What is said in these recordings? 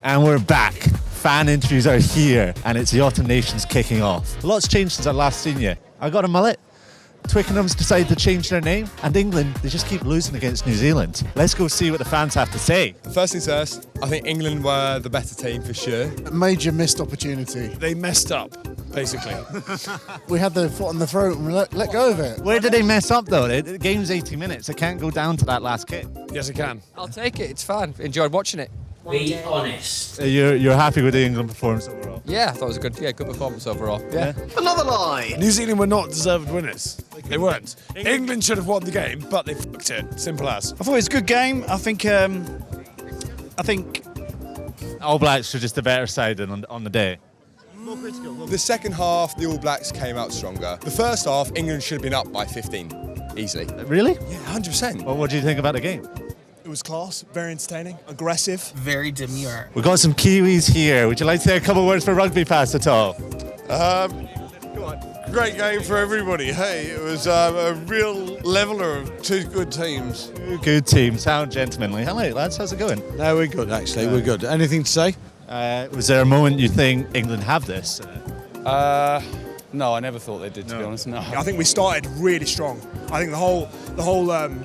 And we're back. Fan interviews are here, and it's the Autumn Nations kicking off. A lot's changed since I last seen you. I got a mullet. Twickenham's decided to change their name, and England, they just keep losing against New Zealand. Let's go see what the fans have to say. First things first, I think England were the better team for sure. A major missed opportunity. They messed up, basically. We had the foot on the throat and we let go of it. Where did they mess up though? The game's 80 minutes. It can't go down to that last kick. Yes, it can. I'll take it. It's fun. Enjoyed watching it. Be honest. You're happy with the England performance overall? Yeah, I thought it was a good performance overall. Yeah. Another lie. New Zealand were not deserved winners. They weren't. England should have won the game, but they fucked it. Simple as. I thought it was a good game. I think All Blacks were just the better side on the day. The second half, the All Blacks came out stronger. The first half, England should have been up by 15, easily. Really? Yeah, 100%. Well, what do you think about the game? It was class, very entertaining, aggressive. Very demure. We've got some Kiwis here. Would you like to say a couple of words for RugbyPass at all? Great game for everybody. Hey, it was a real leveler of two good teams. Two good teams. Sound gentlemanly. Hello, lads. How's it going? No, we're good, actually. We're good. Anything to say? Was there a moment you think England have this? No, I never thought they did, to be honest. No. I think we started really strong. I think the whole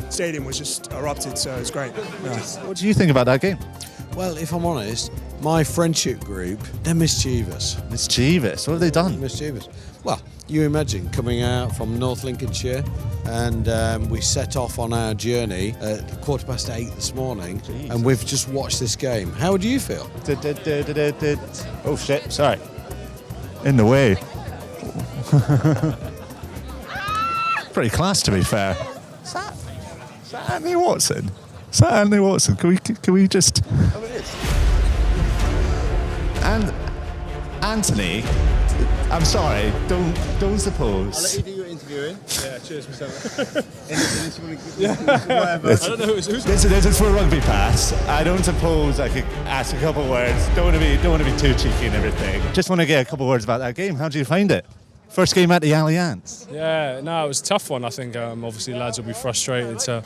stadium was just erupted, so it was great. Yeah. What do you think about that game? Well, if I'm honest, my friendship group, they're mischievous. Mischievous? What have they done? Mischievous. Well, you imagine coming out from North Lincolnshire and we set off on our journey at 8:15 this morning. Jeez. And we've just watched this game. How would you feel? Oh, shit. Sorry. In the way. Pretty class, to be fair. Is that Anthony Watson? Is that Anthony Watson? Can we just? And Anthony, I'm sorry. Don't suppose. I'll let you do your interviewing. Yeah, cheers, Mr. I don't know who's This is for RugbyPass. I don't suppose I could ask a couple words. Don't want to be too cheeky and everything. Just want to get a couple words about that game. How did you find it? First game at the Allianz. Yeah, no, it was a tough one. I think obviously lads will be frustrated to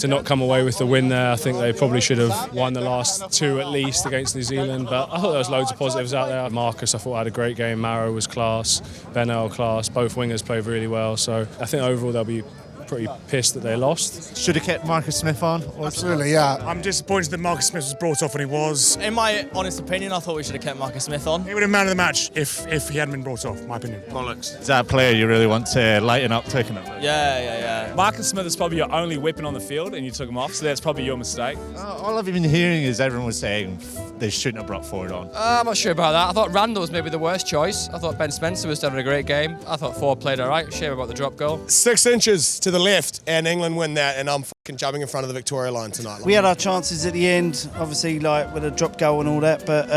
not come away with the win there. I think they probably should have won the last two at least against New Zealand, but I thought there was loads of positives out there. Marcus, I thought, had a great game. Maro was class. Benel class. Both wingers played really well. So I think overall they'll be pretty pissed that they lost. Should have kept Marcus Smith on. Absolutely, yeah. I'm disappointed that Marcus Smith was brought off when he was. In my honest opinion, I thought we should have kept Marcus Smith on. He would have man of the match if he hadn't been brought off, my opinion. Bollocks. Is that a player you really want to lighten up Twickenham? Yeah. Marcus Smith is probably your only weapon on the field, and you took him off, so that's probably your mistake. All I've been hearing is everyone was saying they shouldn't have brought Ford on. I'm not sure about that. I thought Randall was maybe the worst choice. I thought Ben Spencer was having a great game. I thought Ford played all right. Shame about the drop goal. 6 inches to the left, and England win that, and I'm fucking jumping in front of the Victoria line tonight. we had our chances at the end, obviously, like with a drop goal and all that, but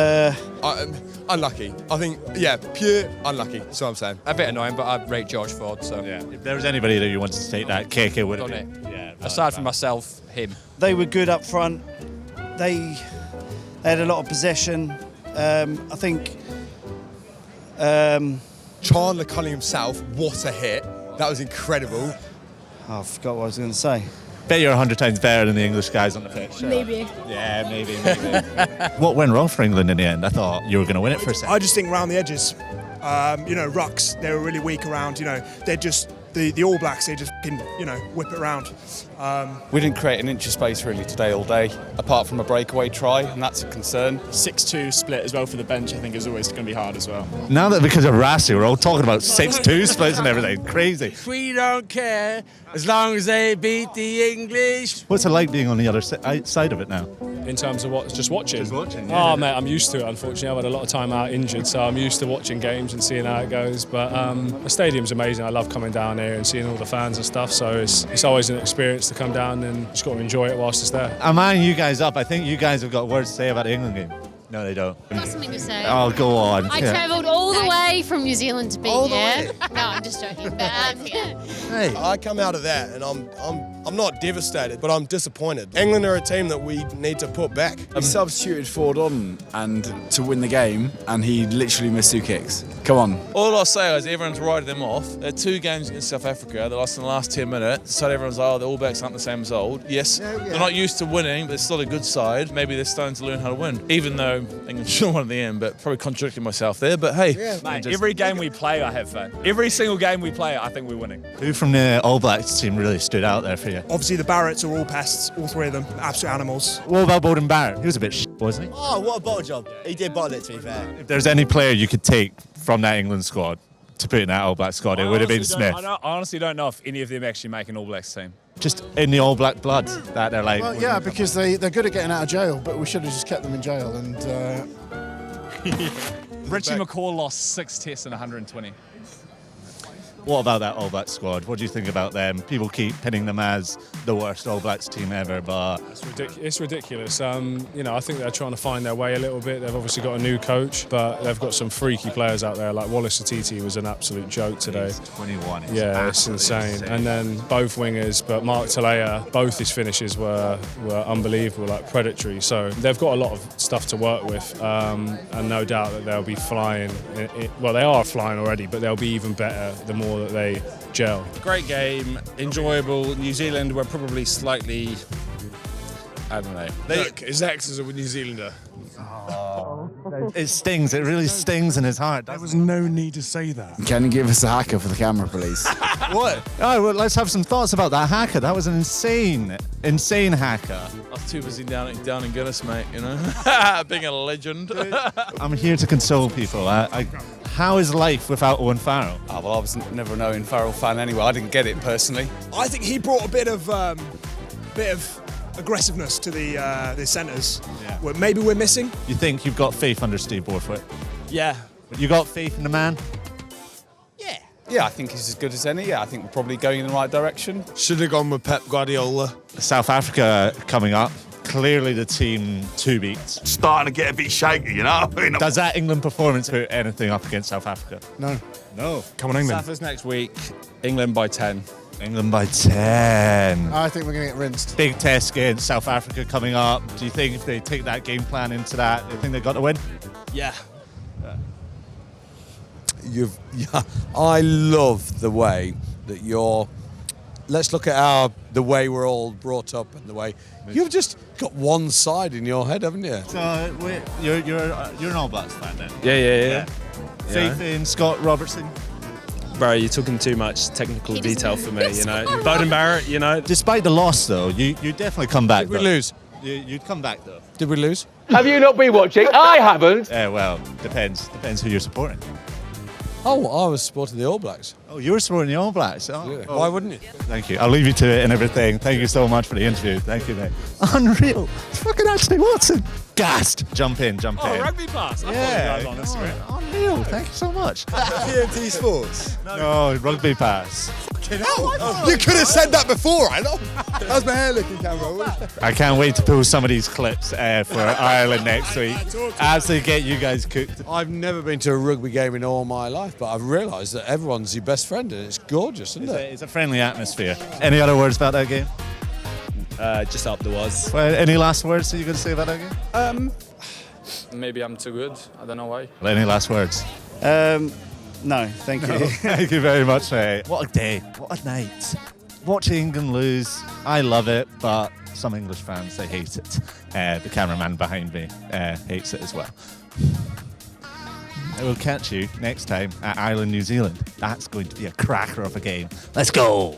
Unlucky. I think, yeah, pure unlucky, that's what I'm saying. A bit annoying, but I rate George Ford, so. Yeah. If there was anybody that you wanted to take that kick, it would have Done been. Yeah. Aside from myself, him. they were good up front. They had a lot of possession. I think. Chandler Cunningham himself, what a hit. That was incredible. I forgot what I was going to say. Bet you're 100 times better than the English guys on the pitch. Maybe. Yeah, maybe. What went wrong for England in the end? I thought you were going to win it for a second. I just think round the edges, rucks, they were really weak around, they're just, the All Blacks, they just, whip it around. We didn't create an inch of space really today all day, apart from a breakaway try, and that's a concern. 6-2 split as well for the bench, I think, is always going to be hard as well. Now that because of Rassi, we're all talking about 6-2 splits and everything. Crazy. We don't care as long as they beat the English. What's it like being on the other side of it now? In terms of what, just watching? Just watching, yeah. Oh, mate, I'm used to it, unfortunately. I've had a lot of time out injured, so I'm used to watching games and seeing how it goes. But the stadium's amazing. I love coming down here and seeing all the fans and stuff, so it's always an experience to come down and just got to enjoy it whilst it's there. I'm eyeing you guys up. I think you guys have got words to say about the England game. No, they don't. Got something to say. Oh, go on. I Yeah. travelled all the way from New Zealand to be All the here. way? No, I'm just joking. But, yeah. Hey. I come out of that, and I'm I'm not devastated, but I'm disappointed. England are a team that we need to put back. He substituted Ford on and to win the game, and he literally missed 2 kicks. Come on. All I'll say is everyone's writing them off. They're 2 games against South Africa. They lost in the last 10 minutes. So everyone's like, oh, the All Blacks aren't the same as old. Yes, they're not used to winning, but they're still a good side. Maybe they're starting to learn how to win. Even though England should have won at the end, but probably contradicting myself there. But hey, mate, every game we play, I have fun. Every single game we play, I think we're winning. Who from the All Blacks team really stood out there for you? Obviously, the Barretts are all pests, all 3 of them, absolute animals. What about Bowden Barrett? He was a bit wasn't he? Oh, what a bottle job. He did bottle it, to be fair. If there's any player you could take from that England squad to put in that All Black squad, it would have been Smith. I honestly don't know if any of them actually make an All Blacks team. Just in the All Black blood that they're like. Well, yeah, because they're good at getting out of jail, but we should have just kept them in jail. And Richie McCaw lost 6 tests in 120. What about that All Black squad? What do you think about them? People keep pinning them as the worst All Blacks team ever, but It's ridiculous. I think they're trying to find their way a little bit. They've obviously got a new coach, but they've got some freaky players out there. Like Wallace Atiti was an absolute joke today. He's 21. Yeah, it's insane. And then both wingers, but Mark Talea, both his finishes were unbelievable, like predatory. So they've got a lot of stuff to work with, and no doubt that they'll be flying. Well, they are flying already, but they'll be even better the more that they gel. Great game, enjoyable. New Zealand were probably slightly, I don't know. Look, his ex is a New Zealander. It stings. It really stings in his heart. There was no need to say that. Can you give us a hacker for the camera, please? What? Oh, well, let's have some thoughts about that hacker. That was an insane hacker. I was too busy down in Guinness, mate, you know. Being a legend. I'm here to console people. How is life without Owen Farrell? Oh, well, I was never an Owen Farrell fan anyway. I didn't get it personally. I think he brought a bit of aggressiveness to the centres. Yeah. Well, maybe we're missing. You think you've got faith under Steve Borthwick? Yeah. You got faith in the man? Yeah, I think he's as good as any. Yeah, I think we're probably going in the right direction. Should have gone with Pep Guardiola. South Africa coming up. Clearly the team to beat. Starting to get a bit shaky, you know? Does that England performance put anything up against South Africa? No. Come on, England. South is next week. England by 10. England by 10. I think we're going to get rinsed. Big test against South Africa coming up. Do you think if they take that game plan into that, they think they've got to win? Yeah. I love the way that you're. Let's look at the way we're all brought up and the way you've just got one side in your head, haven't you? So you're an All Blacks fan then? Yeah. Faith in Scott Robertson. Bro, you're talking too much technical detail for me, you know. Bowden Barrett, you know. Despite the loss, though, you definitely come back. Did we lose? You'd come back, though. Did we lose? Have you not been watching? I haven't. Well, depends who you're supporting. Oh, I was supporting the All Blacks. Oh, you were supporting the All Blacks. Oh. Yeah. Why wouldn't you? Thank you. I'll leave you to it and everything. Thank you so much for the interview. Thank you, mate. Unreal. It's fucking Ashley Watson. Gassed. Jump in. RugbyPass. Yeah. I follow you guys on Instagram. Unreal. Thank you so much. TNT Sports. No, RugbyPass. You could have said that before, I know. How's my hair looking, camera? I can't wait to pull some of these clips for Ireland next week. Absolutely get you guys cooked. I've never been to a rugby game in all my life, but I've realised that everyone's your best friend, and it's gorgeous, isn't it? It's a friendly atmosphere. Any other words about that game? Just up the was. Well, any last words that you're going to say about that game? Maybe I'm too good. I don't know why. Any last words? No, thank you. Thank you very much, mate. What a day. What a night. Watching England lose, I love it, but some English fans, they hate it. The cameraman behind me hates it as well. I will catch you next time at Ireland, New Zealand. That's going to be a cracker of a game. Let's go.